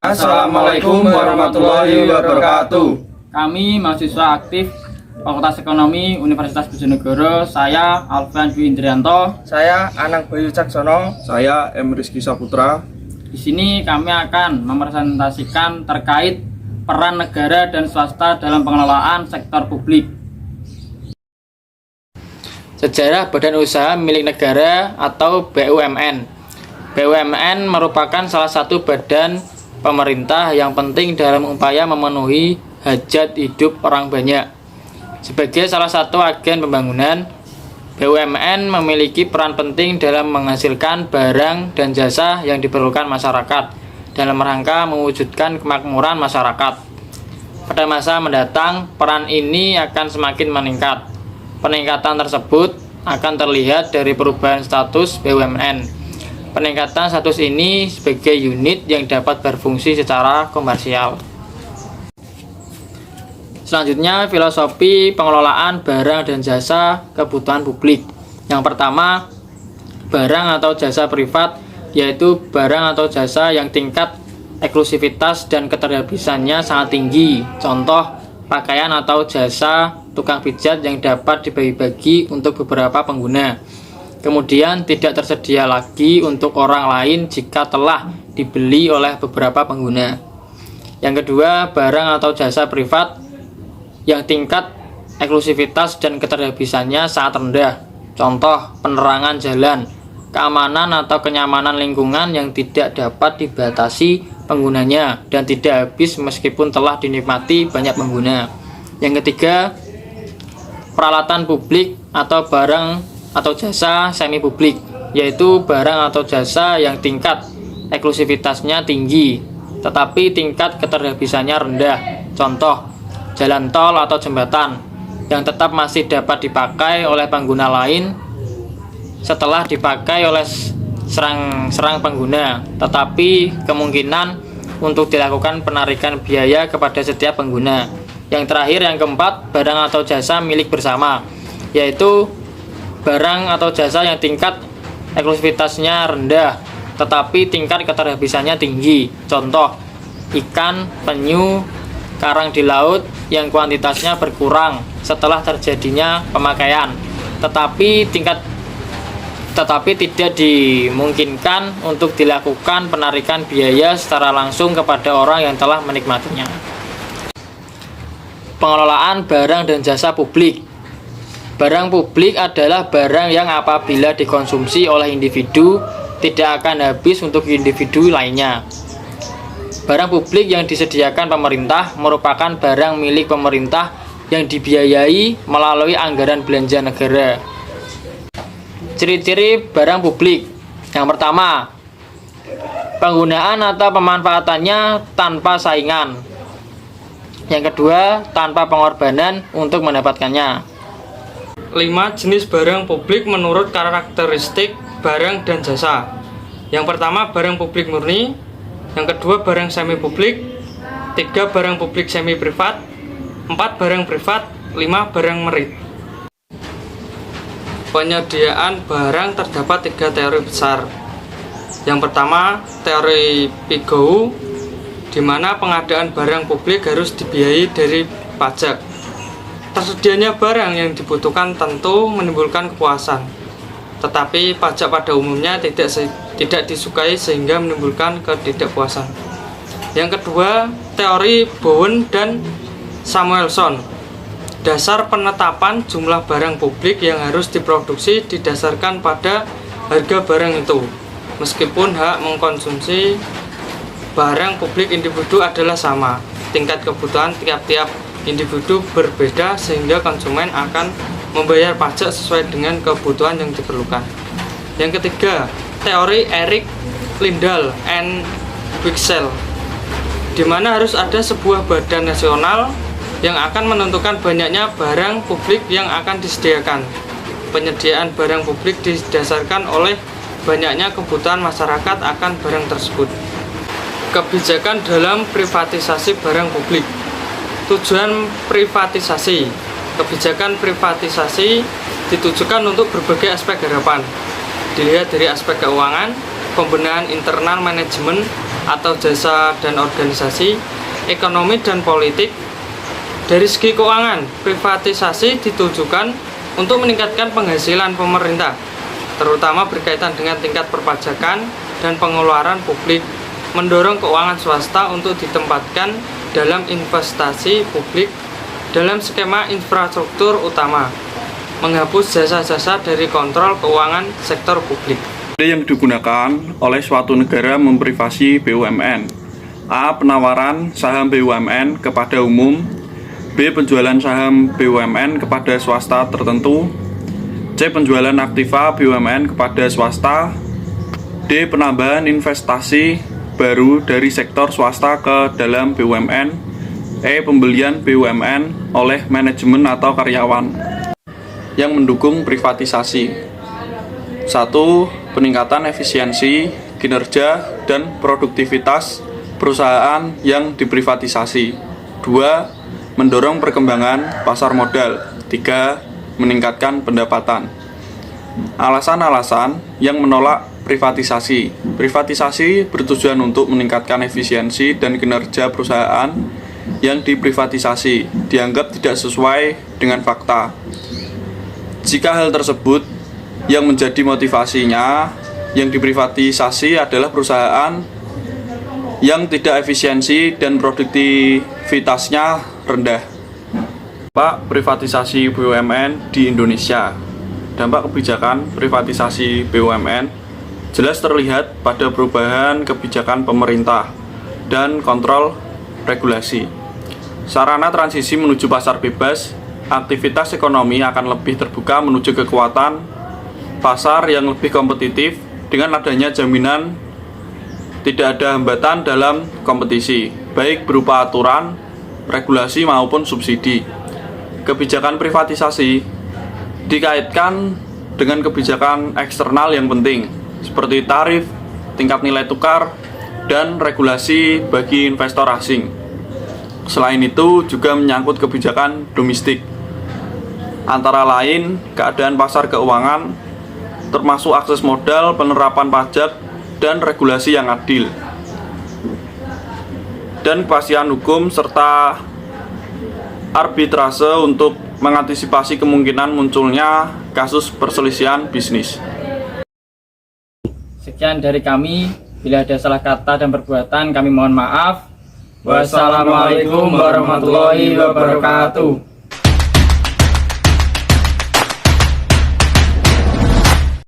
Assalamualaikum warahmatullahi wabarakatuh. Kami mahasiswa aktif Fakultas Ekonomi Universitas Bojonegoro. Saya Alvan Dwi Indrianto. Saya Anang Bayu Caksono. Saya M. Rizky Saputra. Di sini kami akan mempresentasikan terkait peran negara dan swasta dalam pengelolaan sektor publik. Sejarah Badan Usaha Milik Negara atau BUMN. BUMN merupakan salah satu badan pemerintah yang penting dalam upaya memenuhi hajat hidup orang banyak. Sebagai salah satu agen pembangunan, BUMN memiliki peran penting dalam menghasilkan barang dan jasa yang diperlukan masyarakat dalam rangka mewujudkan kemakmuran masyarakat. Pada masa mendatang, peran ini akan semakin meningkat. Peningkatan tersebut akan terlihat dari perubahan status BUMN. Peningkatan status ini sebagai unit yang dapat berfungsi secara komersial. Selanjutnya, filosofi pengelolaan barang dan jasa kebutuhan publik. Yang pertama, barang atau jasa privat, yaitu barang atau jasa yang tingkat eksklusivitas dan keterhabisannya sangat tinggi. Contoh, pakaian atau jasa tukang pijat yang dapat dibagi-bagi untuk beberapa pengguna. Kemudian tidak tersedia lagi untuk orang lain jika telah dibeli oleh beberapa pengguna. Yang kedua, barang atau jasa privat yang tingkat eksklusivitas dan keterhabisannya sangat rendah. Contoh, penerangan jalan, keamanan atau kenyamanan lingkungan yang tidak dapat dibatasi penggunanya dan tidak habis meskipun telah dinikmati banyak pengguna. Yang ketiga, peralatan publik atau barang atau jasa semi publik, yaitu barang atau jasa yang tingkat eksklusivitasnya tinggi tetapi tingkat keterhabisannya rendah. Contoh, jalan tol atau jembatan yang tetap masih dapat dipakai oleh pengguna lain setelah dipakai oleh serang pengguna, tetapi kemungkinan untuk dilakukan penarikan biaya kepada setiap pengguna. Yang terakhir, yang keempat, barang atau jasa milik bersama, yaitu barang atau jasa yang tingkat eksklusivitasnya rendah tetapi tingkat keterhabisannya tinggi. Contoh, ikan, penyu, karang di laut yang kuantitasnya berkurang setelah terjadinya pemakaian, tetapi tidak dimungkinkan untuk dilakukan penarikan biaya secara langsung kepada orang yang telah menikmatinya. Pengelolaan barang dan jasa publik. Barang publik adalah barang yang apabila dikonsumsi oleh individu tidak akan habis untuk individu lainnya. Barang publik yang disediakan pemerintah merupakan barang milik pemerintah yang dibiayai melalui anggaran belanja negara. Ciri-ciri barang publik. Yang pertama, penggunaan atau pemanfaatannya tanpa saingan. Yang kedua, tanpa pengorbanan untuk mendapatkannya. 5 jenis barang publik menurut karakteristik barang dan jasa. Yang pertama, barang publik murni. Yang kedua, barang semi publik. 3, barang publik semi privat. 4, barang privat. 5, barang merit. Penyediaan barang terdapat 3 teori besar. Yang pertama, teori Pigou, di mana pengadaan barang publik harus dibiayai dari pajak. Tersedianya barang yang dibutuhkan tentu menimbulkan kepuasan, tetapi pajak pada umumnya tidak disukai sehingga menimbulkan ketidakpuasan. Yang kedua, teori Bowen dan Samuelson. Dasar penetapan jumlah barang publik yang harus diproduksi didasarkan pada harga barang itu, meskipun hak mengkonsumsi barang publik individu adalah sama. Tingkat kebutuhan tiap-tiap individu berbeda sehingga konsumen akan membayar pajak sesuai dengan kebutuhan yang diperlukan. Yang ketiga, teori Eric Lindahl and Wicksell, di mana harus ada sebuah badan nasional yang akan menentukan banyaknya barang publik yang akan disediakan. Penyediaan barang publik didasarkan oleh banyaknya kebutuhan masyarakat akan barang tersebut. Kebijakan dalam privatisasi barang publik. Tujuan privatisasi. Kebijakan privatisasi ditujukan untuk berbagai aspek harapan. Dilihat dari aspek keuangan, pembenahan internal manajemen, atau jasa dan organisasi, ekonomi dan politik. Dari segi keuangan, privatisasi ditujukan untuk meningkatkan penghasilan pemerintah, terutama berkaitan dengan tingkat perpajakan dan pengeluaran publik, mendorong keuangan swasta untuk ditempatkan dalam investasi publik dalam skema infrastruktur utama, menghapus jasa-jasa dari kontrol keuangan sektor publik. Yang digunakan oleh suatu negara memprivasi BUMN. A. Penawaran saham BUMN kepada umum. B. Penjualan saham BUMN kepada swasta tertentu. C. Penjualan aktiva BUMN kepada swasta. D. Penambahan investasi baru dari sektor swasta ke dalam BUMN. E. Pembelian BUMN oleh manajemen atau karyawan. Yang mendukung privatisasi. 1. Peningkatan efisiensi, kinerja, dan produktivitas perusahaan yang diprivatisasi. 2. Mendorong perkembangan pasar modal. 3. Meningkatkan pendapatan. Alasan-alasan yang menolak privatisasi. Privatisasi bertujuan untuk meningkatkan efisiensi dan kinerja perusahaan yang diprivatisasi, dianggap tidak sesuai dengan fakta. Jika hal tersebut yang menjadi motivasinya, yang diprivatisasi adalah perusahaan yang tidak efisiensi dan produktivitasnya rendah. Dampak privatisasi BUMN di Indonesia. Dampak kebijakan privatisasi BUMN jelas terlihat pada perubahan kebijakan pemerintah dan kontrol regulasi. Sarana transisi menuju pasar bebas, aktivitas ekonomi akan lebih terbuka menuju kekuatan pasar yang lebih kompetitif dengan adanya jaminan tidak ada hambatan dalam kompetisi, baik berupa aturan, regulasi maupun subsidi. Kebijakan privatisasi dikaitkan dengan kebijakan eksternal yang penting, seperti tarif, tingkat nilai tukar, dan regulasi bagi investor asing. Selain itu juga menyangkut kebijakan domestik, antara lain keadaan pasar keuangan, termasuk akses modal, penerapan pajak, dan regulasi yang adil, dan kepastian hukum serta arbitrase untuk mengantisipasi kemungkinan munculnya kasus perselisihan bisnis. Sekian dari kami. Bila ada salah kata dan perbuatan, kami mohon maaf. Wassalamualaikum warahmatullahi wabarakatuh.